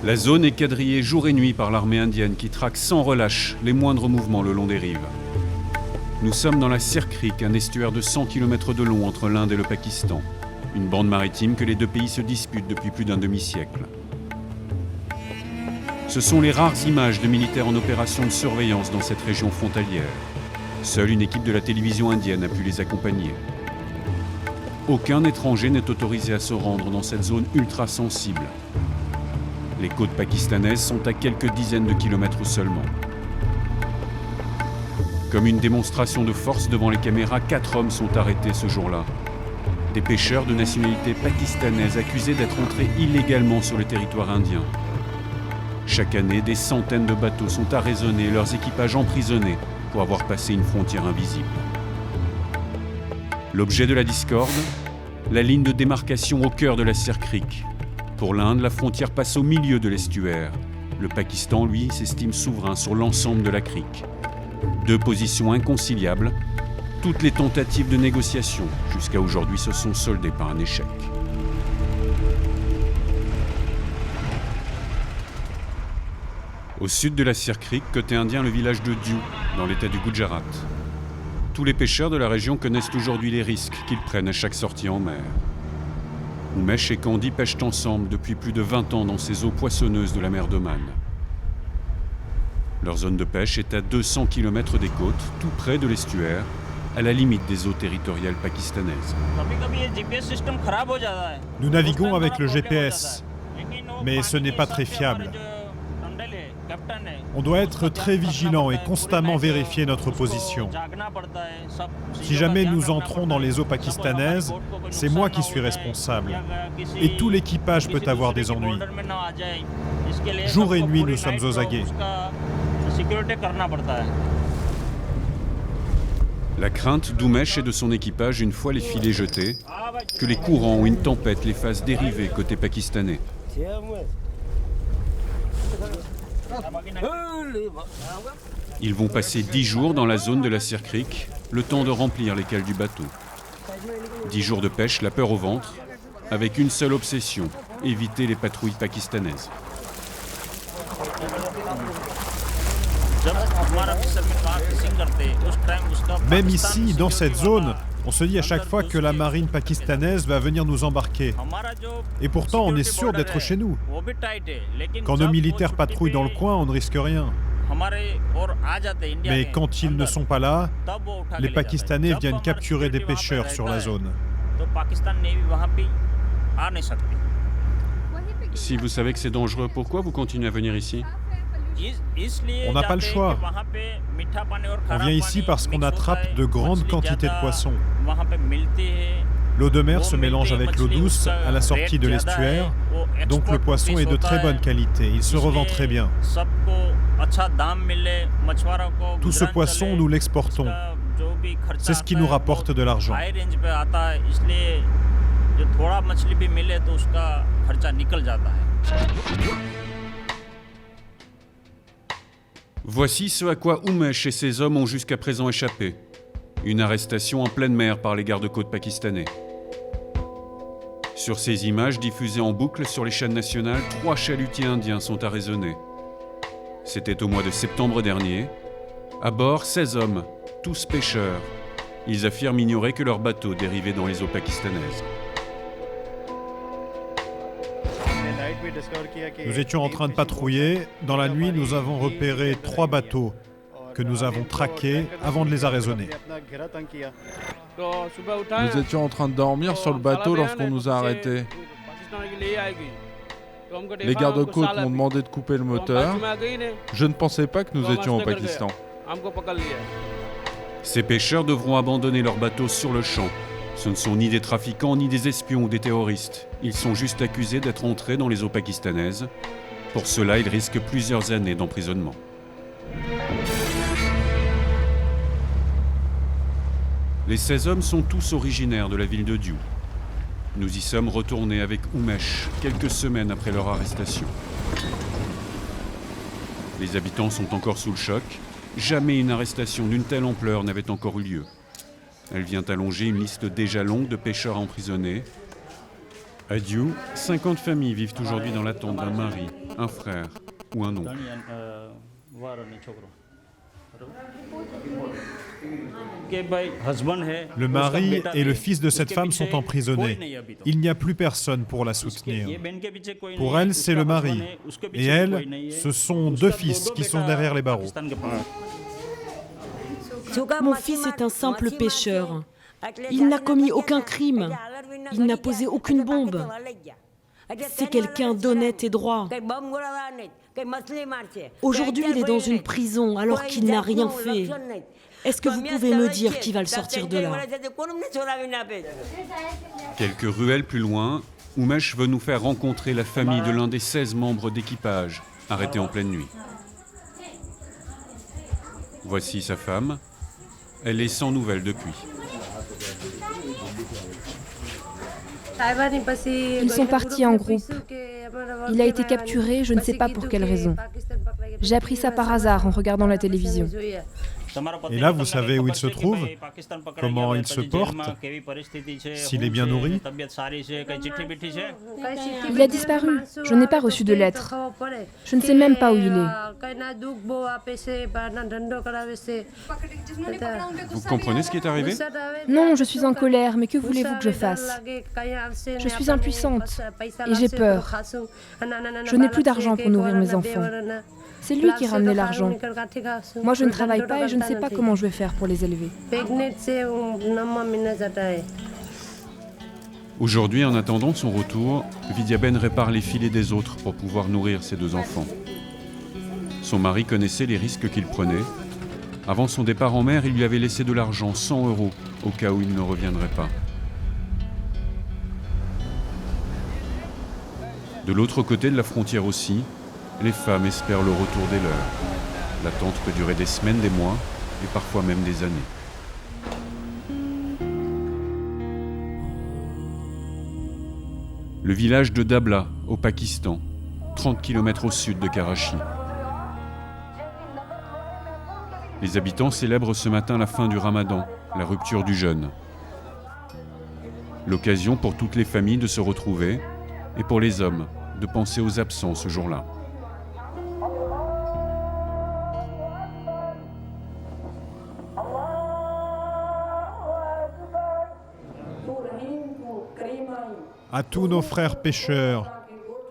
La zone est quadrillée jour et nuit par l'armée indienne qui traque sans relâche les moindres mouvements le long des rives. Nous sommes dans la Sir Creek, un estuaire de 100 km de long entre l'Inde et le Pakistan. Une bande maritime que les deux pays se disputent depuis plus d'un demi-siècle. Ce sont les rares images de militaires en opération de surveillance dans cette région frontalière. Seule une équipe de la télévision indienne a pu les accompagner. Aucun étranger n'est autorisé à se rendre dans cette zone ultra sensible. Les côtes pakistanaises sont à quelques dizaines de kilomètres seulement. Comme une démonstration de force devant les caméras, 4 hommes sont arrêtés ce jour-là. Des pêcheurs de nationalité pakistanaise accusés d'être entrés illégalement sur le territoire indien. Chaque année, des centaines de bateaux sont arraisonnés et leurs équipages emprisonnés pour avoir passé une frontière invisible. L'objet de la discorde, la ligne de démarcation au cœur de la Sir Creek. Pour l'Inde, la frontière passe au milieu de l'estuaire. Le Pakistan, lui, s'estime souverain sur l'ensemble de la crique. Deux positions inconciliables. Toutes les tentatives de négociation jusqu'à aujourd'hui se sont soldées par un échec. Au sud de la Sir Creek, côté indien, le village de Diu, dans l'état du Gujarat. Tous les pêcheurs de la région connaissent aujourd'hui les risques qu'ils prennent à chaque sortie en mer. Umesh et Candy pêchent ensemble depuis plus de 20 ans dans ces eaux poissonneuses de la mer d'Oman. Leur zone de pêche est à 200 km des côtes, tout près de l'estuaire, à la limite des eaux territoriales pakistanaises. Nous naviguons avec le GPS, mais ce n'est pas très fiable. On doit être très vigilant et constamment vérifier notre position. Si jamais nous entrons dans les eaux pakistanaises, c'est moi qui suis responsable. Et tout l'équipage peut avoir des ennuis. Jour et nuit, nous sommes aux aguets. La crainte d'Umesh et de son équipage, une fois les filets jetés, que les courants ou une tempête les fassent dériver côté pakistanais. Ils vont passer 10 jours dans la zone de la Sir Creek, le temps de remplir les cales du bateau. 10 jours de pêche, la peur au ventre, avec une seule obsession, éviter les patrouilles pakistanaises. Même ici, dans cette zone, on se dit à chaque fois que la marine pakistanaise va venir nous embarquer. Et pourtant, on est sûr d'être chez nous. Quand nos militaires patrouillent dans le coin, on ne risque rien. Mais quand ils ne sont pas là, les Pakistanais viennent capturer des pêcheurs sur la zone. Si vous savez que c'est dangereux, pourquoi vous continuez à venir ici ? On n'a pas le choix. On vient ici parce qu'on attrape de grandes quantités de poissons. L'eau de mer se mélange avec l'eau douce à la sortie de l'estuaire, donc le poisson est de très bonne qualité, il se revend très bien. Tout ce poisson, nous l'exportons. C'est ce qui nous rapporte de l'argent. Voici ce à quoi Umesh et ses hommes ont jusqu'à présent échappé. Une arrestation en pleine mer par les gardes-côtes pakistanais. Sur ces images diffusées en boucle sur les chaînes nationales, 3 chalutiers indiens sont arraisonnés. C'était au mois de septembre dernier. À bord, 16 hommes, tous pêcheurs. Ils affirment ignorer que leur bateau dérivait dans les eaux pakistanaises. Nous étions en train de patrouiller. Dans la nuit, nous avons repéré 3 bateaux que nous avons traqués avant de les arraisonner. Nous étions en train de dormir sur le bateau lorsqu'on nous a arrêtés. Les gardes-côtes m'ont demandé de couper le moteur. Je ne pensais pas que nous étions au Pakistan. Ces pêcheurs devront abandonner leur bateau sur le champ. Ce ne sont ni des trafiquants, ni des espions ou des terroristes. Ils sont juste accusés d'être entrés dans les eaux pakistanaises. Pour cela, ils risquent plusieurs années d'emprisonnement. Les 16 hommes sont tous originaires de la ville de Diu. Nous y sommes retournés avec Umesh quelques semaines après leur arrestation. Les habitants sont encore sous le choc. Jamais une arrestation d'une telle ampleur n'avait encore eu lieu. Elle vient allonger une liste déjà longue de pêcheurs emprisonnés. À Diu, 50 familles vivent aujourd'hui dans l'attente d'un mari, un frère ou un oncle. Le mari et le fils de cette femme sont emprisonnés. Il n'y a plus personne pour la soutenir. Pour elle, c'est le mari. Et elle, ce sont 2 fils qui sont derrière les barreaux. Mon fils est un simple pêcheur. Il n'a commis aucun crime. Il n'a posé aucune bombe. C'est quelqu'un d'honnête et droit. Aujourd'hui, il est dans une prison alors qu'il n'a rien fait. Est-ce que vous pouvez me dire qui va le sortir de là? Quelques ruelles plus loin, Umesh veut nous faire rencontrer la famille de l'un des 16 membres d'équipage, arrêté en pleine nuit. Voici sa femme. Elle est sans nouvelles depuis. Ils sont partis en groupe. Il a été capturé, je ne sais pas pour quelle raison. J'ai appris ça par hasard en regardant la télévision. Et là, vous savez où il se trouve? Comment il se porte? S'il est bien nourri? Il a disparu. Je n'ai pas reçu de lettre. Je ne sais même pas où il est. Vous comprenez ce qui est arrivé? Non, je suis en colère, mais que voulez-vous que je fasse? Je suis impuissante et j'ai peur. Je n'ai plus d'argent pour nourrir mes enfants. C'est lui qui ramenait l'argent. Moi, je ne travaille pas et je ne sais pas comment je vais faire pour les élever. Aujourd'hui, en attendant son retour, Vidyaben répare les filets des autres pour pouvoir nourrir ses 2 enfants. Son mari connaissait les risques qu'il prenait. Avant son départ en mer, il lui avait laissé de l'argent, 100 €, au cas où il ne reviendrait pas. De l'autre côté de la frontière aussi, les femmes espèrent le retour des leurs. L'attente peut durer des semaines, des mois et parfois même des années. Le village de Dabla, au Pakistan, 30 km au sud de Karachi. Les habitants célèbrent ce matin la fin du Ramadan, la rupture du jeûne. L'occasion pour toutes les familles de se retrouver et pour les hommes de penser aux absents ce jour-là. À tous nos frères pécheurs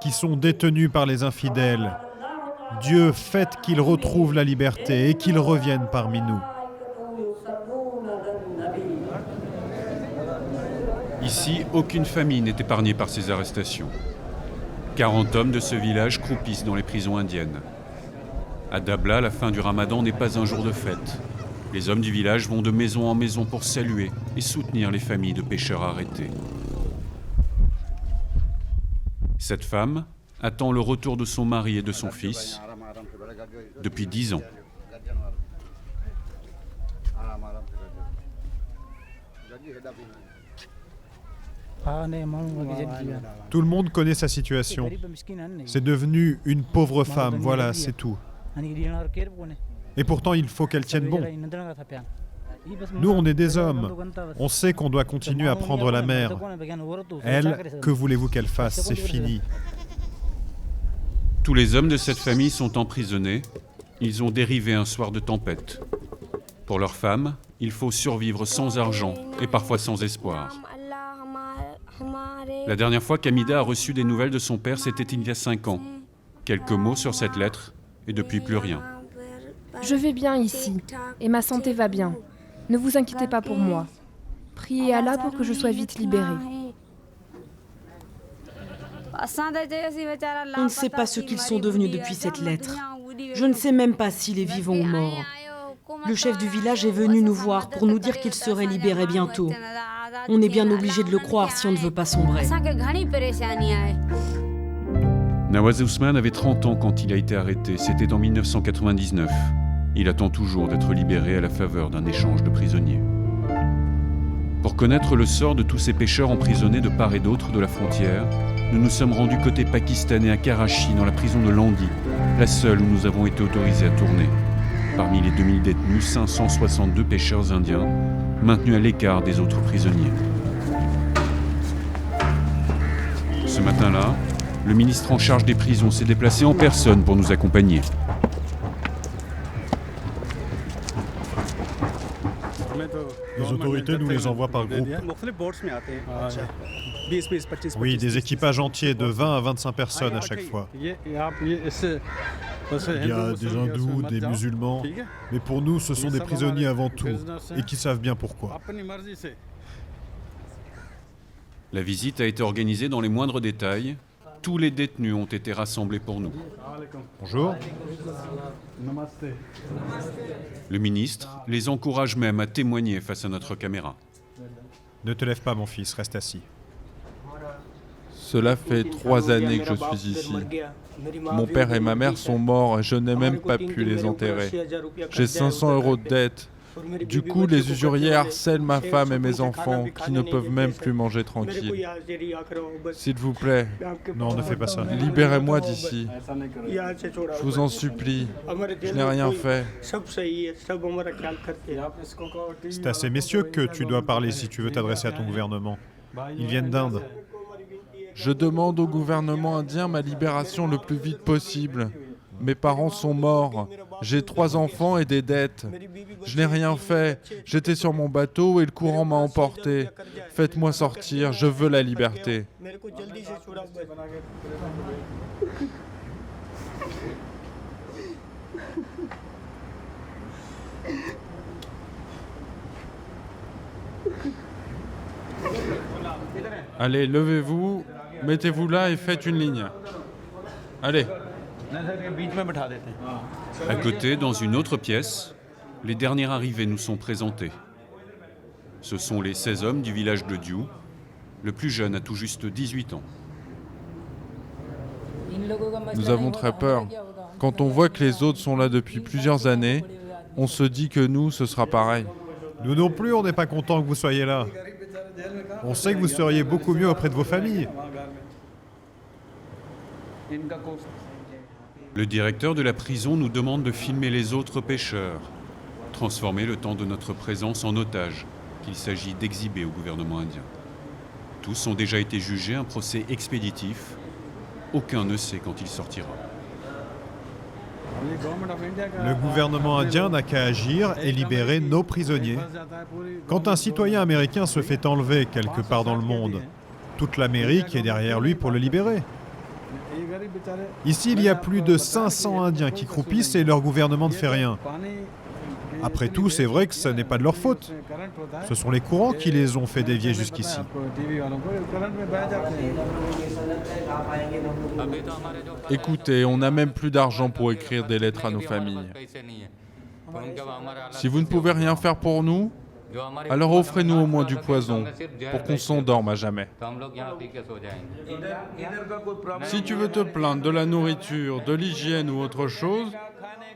qui sont détenus par les infidèles, Dieu, faites qu'ils retrouvent la liberté et qu'ils reviennent parmi nous. Ici, aucune famille n'est épargnée par ces arrestations. 40 hommes de ce village croupissent dans les prisons indiennes. À Dabla, la fin du Ramadan n'est pas un jour de fête. Les hommes du village vont de maison en maison pour saluer et soutenir les familles de pêcheurs arrêtés. Cette femme attend le retour de son mari et de son fils depuis 10 ans. Tout le monde connaît sa situation. C'est devenu une pauvre femme, voilà, c'est tout. Et pourtant, il faut qu'elle tienne bon. Nous, on est des hommes. On sait qu'on doit continuer à prendre la mer. Elle, que voulez-vous qu'elle fasse? C'est fini. Tous les hommes de cette famille sont emprisonnés. Ils ont dérivé un soir de tempête. Pour leurs femmes, il faut survivre sans argent et parfois sans espoir. La dernière fois qu'Hamida a reçu des nouvelles de son père, c'était il y a 5 ans. Quelques mots sur cette lettre et depuis plus rien. Je vais bien ici et ma santé va bien. Ne vous inquiétez pas pour moi. Priez Allah pour que je sois vite libérée. On ne sait pas ce qu'ils sont devenus depuis cette lettre. Je ne sais même pas s'il est vivant ou mort. Le chef du village est venu nous voir pour nous dire qu'il serait libéré bientôt. On est bien obligé de le croire si on ne veut pas sombrer. Nawaz Ousmane avait 30 ans quand il a été arrêté. C'était en 1999. Il attend toujours d'être libéré à la faveur d'un échange de prisonniers. Pour connaître le sort de tous ces pêcheurs emprisonnés de part et d'autre de la frontière, nous nous sommes rendus côté pakistanais à Karachi, dans la prison de Landi, la seule où nous avons été autorisés à tourner. Parmi les 2000 détenus, 562 pêcheurs indiens, maintenus à l'écart des autres prisonniers. Ce matin-là, Le ministre en charge des prisons s'est déplacé en personne pour nous accompagner. Les autorités nous les envoient par groupe. Oui, des équipages entiers de 20 à 25 personnes à chaque fois. Il y a des hindous, des musulmans, mais pour nous, ce sont des prisonniers avant tout, et qui savent bien pourquoi. La visite a été organisée dans les moindres détails. Tous les détenus ont été rassemblés pour nous. Bonjour. Le ministre les encourage même à témoigner face à notre caméra. Ne te lève pas, mon fils, reste assis. Cela fait 3 années que je suis ici. Mon père et ma mère sont morts et je n'ai même pas pu les enterrer. J'ai 500 € de dette. Du coup, les usuriers harcèlent ma femme et mes enfants qui ne peuvent même plus manger tranquille. S'il vous plaît, non, ne fais pas ça. Libérez-moi d'ici. Je vous en supplie. Je n'ai rien fait. C'est à ces messieurs que tu dois parler si tu veux t'adresser à ton gouvernement. Ils viennent d'Inde. Je demande au gouvernement indien ma libération le plus vite possible. Mes parents sont morts. J'ai 3 enfants et des dettes. Je n'ai rien fait. J'étais sur mon bateau et le courant m'a emporté. Faites-moi sortir, je veux la liberté. Allez, levez-vous, mettez-vous là et faites une ligne. Allez. À côté, dans une autre pièce, les derniers arrivés nous sont présentés. Ce sont les 16 hommes du village de Diu. Le plus jeune a tout juste 18 ans. Nous avons très peur. Quand on voit que les autres sont là depuis plusieurs années, on se dit que nous, ce sera pareil. Nous non plus, on n'est pas contents que vous soyez là. On sait que vous seriez beaucoup mieux auprès de vos familles. Le directeur de la prison nous demande de filmer les autres pêcheurs, transformer le temps de notre présence en otages, qu'il s'agit d'exhiber au gouvernement indien. Tous ont déjà été jugés, un procès expéditif. Aucun ne sait quand il sortira. Le gouvernement indien n'a qu'à agir et libérer nos prisonniers. Quand un citoyen américain se fait enlever quelque part dans le monde, toute l'Amérique est derrière lui pour le libérer. Ici, il y a plus de 500 Indiens qui croupissent et leur gouvernement ne fait rien. Après tout, c'est vrai que ce n'est pas de leur faute. Ce sont les courants qui les ont fait dévier jusqu'ici. Écoutez, on n'a même plus d'argent pour écrire des lettres à nos familles. Si vous ne pouvez rien faire pour nous, alors offrez-nous au moins du poison pour qu'on s'endorme à jamais. Si tu veux te plaindre de la nourriture, de l'hygiène ou autre chose,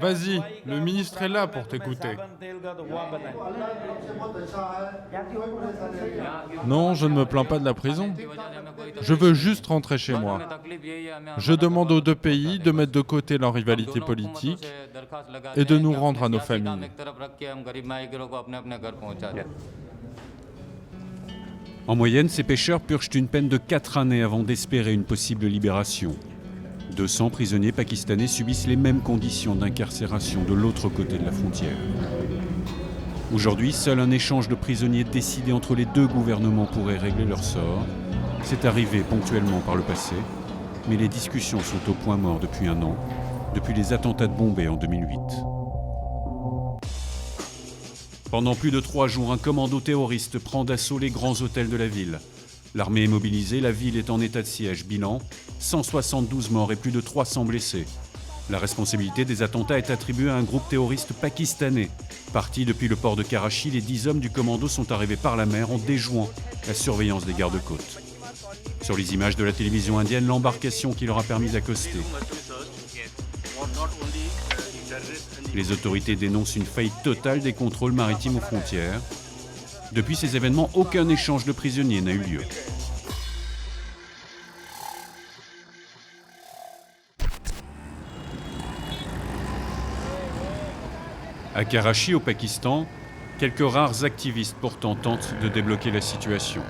vas-y, le ministre est là pour t'écouter. Non, je ne me plains pas de la prison. Je veux juste rentrer chez moi. Je demande aux 2 pays de mettre de côté leur rivalité politique et de nous rendre à nos familles. En moyenne, ces pêcheurs purgent une peine de 4 années avant d'espérer une possible libération. 200 prisonniers pakistanais subissent les mêmes conditions d'incarcération de l'autre côté de la frontière. Aujourd'hui, seul un échange de prisonniers décidé entre les 2 gouvernements pourrait régler leur sort. C'est arrivé ponctuellement par le passé, mais les discussions sont au point mort depuis 1 an, depuis les attentats de Bombay en 2008. Pendant plus de 3 jours, un commando terroriste prend d'assaut les grands hôtels de la ville. L'armée est mobilisée, la ville est en état de siège. Bilan, 172 morts et plus de 300 blessés. La responsabilité des attentats est attribuée à un groupe terroriste pakistanais. Partis depuis le port de Karachi, les 10 hommes du commando sont arrivés par la mer en déjouant la surveillance des gardes-côtes. Sur les images de la télévision indienne, l'embarcation qui leur a permis d'accoster. Les autorités dénoncent une faillite totale des contrôles maritimes aux frontières. Depuis ces événements, aucun échange de prisonniers n'a eu lieu. À Karachi, au Pakistan, quelques rares activistes pourtant tentent de débloquer la situation.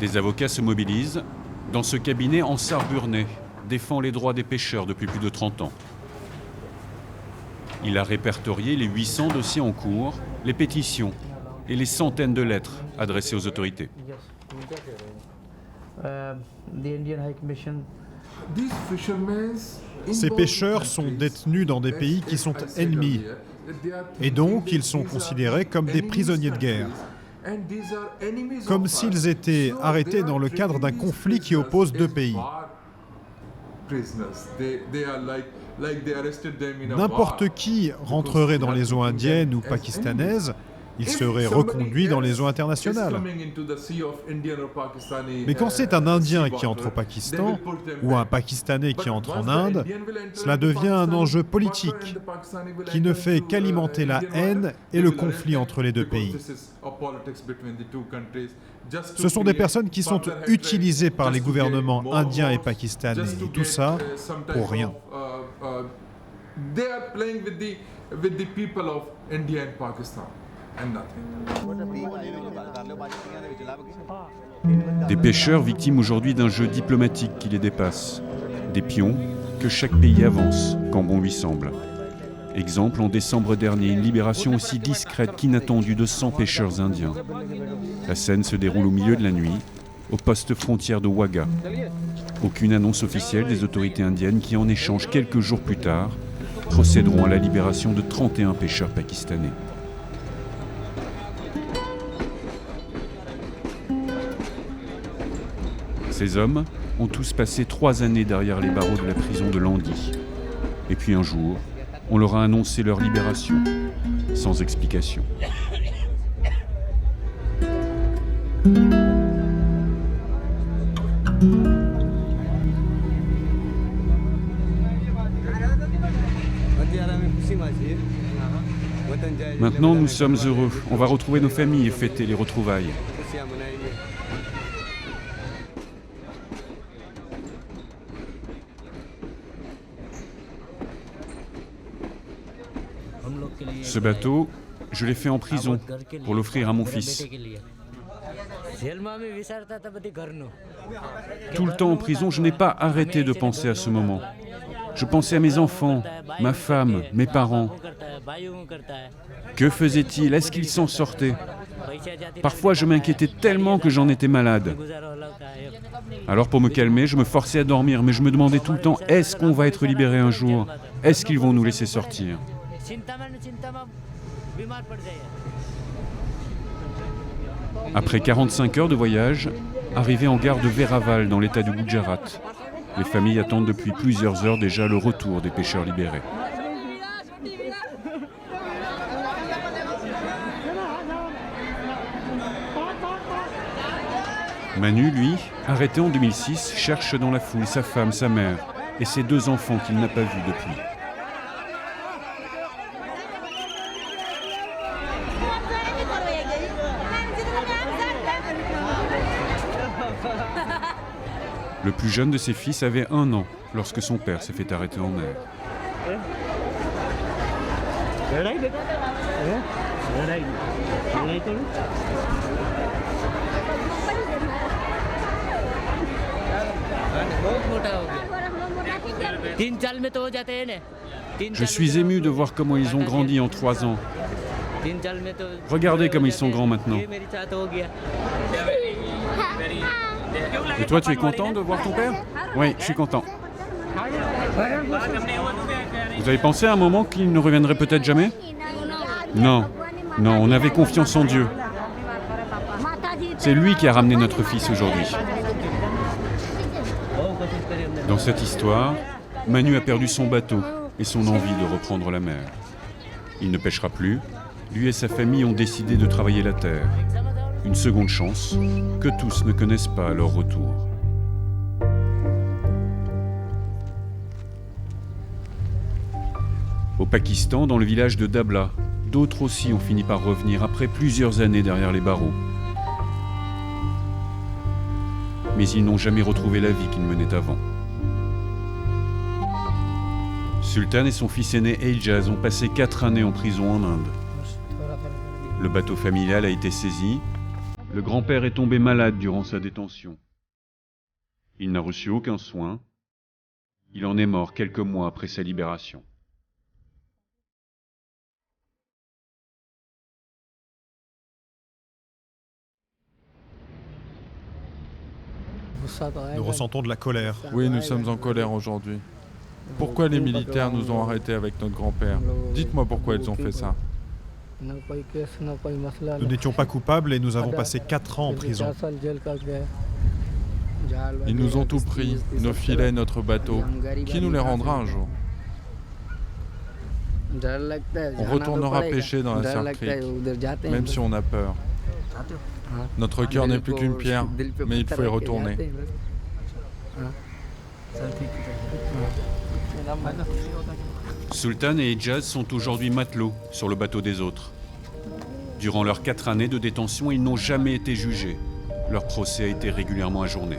Des avocats se mobilisent. Dans ce cabinet, Ansar Burnet défend les droits des pêcheurs depuis plus de 30 ans. Il a répertorié les 800 dossiers en cours, les pétitions et les centaines de lettres adressées aux autorités. Ces pêcheurs sont détenus dans des pays qui sont ennemis, et donc ils sont considérés comme des prisonniers de guerre, comme s'ils étaient arrêtés dans le cadre d'un conflit qui oppose deux pays. N'importe qui rentrerait dans les eaux indiennes ou pakistanaises, il serait reconduit dans les eaux internationales. Mais quand c'est un Indien qui entre au Pakistan ou un Pakistanais qui entre en Inde, cela devient un enjeu politique qui ne fait qu'alimenter la haine et le conflit entre les deux pays. Ce sont des personnes qui sont utilisées par les gouvernements indiens et pakistanais, et tout ça pour rien. Des pêcheurs victimes aujourd'hui d'un jeu diplomatique qui les dépasse. Des pions que chaque pays avance quand bon lui semble. Exemple, en décembre dernier, une libération aussi discrète qu'inattendue de 100 pêcheurs indiens. La scène se déroule au milieu de la nuit, au poste frontière de Wagah. Aucune annonce officielle des autorités indiennes qui, en échange quelques jours plus tard, procéderont à la libération de 31 pêcheurs pakistanais. Ces hommes ont tous passé 3 années derrière les barreaux de la prison de Landi. Et puis un jour, on leur a annoncé leur libération, sans explication. Maintenant, nous sommes heureux. On va retrouver nos familles et fêter les retrouvailles. Ce bateau, je l'ai fait en prison pour l'offrir à mon fils. Tout le temps en prison, je n'ai pas arrêté de penser à ce moment. Je pensais à mes enfants, ma femme, mes parents. Que faisaient-ils? Est-ce qu'ils s'en sortaient? Parfois, je m'inquiétais tellement que j'en étais malade. Alors, pour me calmer, je me forçais à dormir, mais je me demandais tout le temps, est-ce qu'on va être libéré un jour? Est-ce qu'ils vont nous laisser sortir? Après 45 heures de voyage, arrivé en gare de Veraval dans l'état du Gujarat, les familles attendent depuis plusieurs heures déjà le retour des pêcheurs libérés. Manu, lui, arrêté en 2006, cherche dans la foule sa femme, sa mère et ses 2 enfants qu'il n'a pas vus depuis. Le plus jeune de ses fils avait 1 an lorsque son père s'est fait arrêter en mer. Je suis ému de voir comment ils ont grandi en 3 ans. Regardez comme ils sont grands maintenant. Et toi, tu es content de voir ton père? Oui, je suis content. Vous avez pensé à un moment qu'il ne reviendrait peut-être jamais? Non, non, on avait confiance en Dieu. C'est lui qui a ramené notre fils aujourd'hui. Dans cette histoire, Manu a perdu son bateau et son envie de reprendre la mer. Il ne pêchera plus. Lui et sa famille ont décidé de travailler la terre. Une seconde chance que tous ne connaissent pas à leur retour. Au Pakistan, dans le village de Dabla, d'autres aussi ont fini par revenir après plusieurs années derrière les barreaux. Mais ils n'ont jamais retrouvé la vie qu'ils menaient avant. Sultan et son fils aîné Eljaz ont passé 4 années en prison en Inde. Le bateau familial a été saisi Le grand-père est tombé malade durant sa détention. Il n'a reçu aucun soin. Il en est mort quelques mois après sa libération. Nous ressentons de la colère. Oui, nous sommes en colère aujourd'hui. Pourquoi les militaires nous ont arrêtés avec notre grand-père? Dites-moi pourquoi ils ont fait ça. Nous n'étions pas coupables et nous avons passé 4 ans en prison. Ils nous ont tout pris, nos filets, notre bateau. Qui nous les rendra un jour? On retournera pêcher dans la Serre-Creek, même si on a peur. Notre cœur n'est plus qu'une pierre, mais il faut y retourner. Sultan et Ejaz sont aujourd'hui matelots sur le bateau des autres. Durant leurs 4 années de détention, ils n'ont jamais été jugés. Leur procès a été régulièrement ajourné.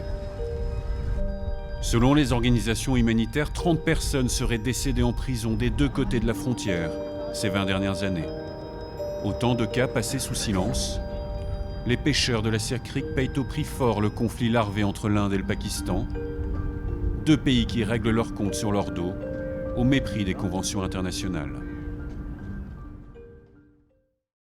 Selon les organisations humanitaires, 30 personnes seraient décédées en prison des 2 côtés de la frontière ces 20 dernières années. Autant de cas passés sous silence. Les pêcheurs de la Serre-Creek payent au prix fort le conflit larvé entre l'Inde et le Pakistan. 2 pays qui règlent leurs comptes sur leur dos, au mépris des conventions internationales.